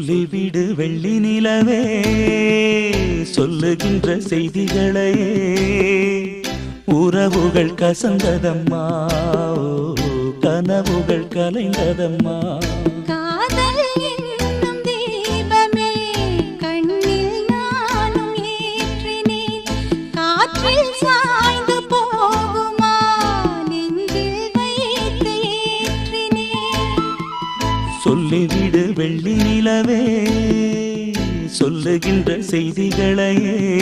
சொல்லிவிடு வெள்ளி நிலவே சொல்லுகின்ற செய்திகளையே உறவுகள் கசந்ததம்மா கனவுகள் கலைந்ததம்மா காதல் என்னும் தீபமே கண்ணில் நானும் ஏற்றினேன் காற்றில் சாய்ந்து போகுமா நெஞ்சில் வைத்து ஏற்றினேன் சொல்லிவிடு வெள்ளி நிலவே சொல்லுகின்ற செய்திகளையே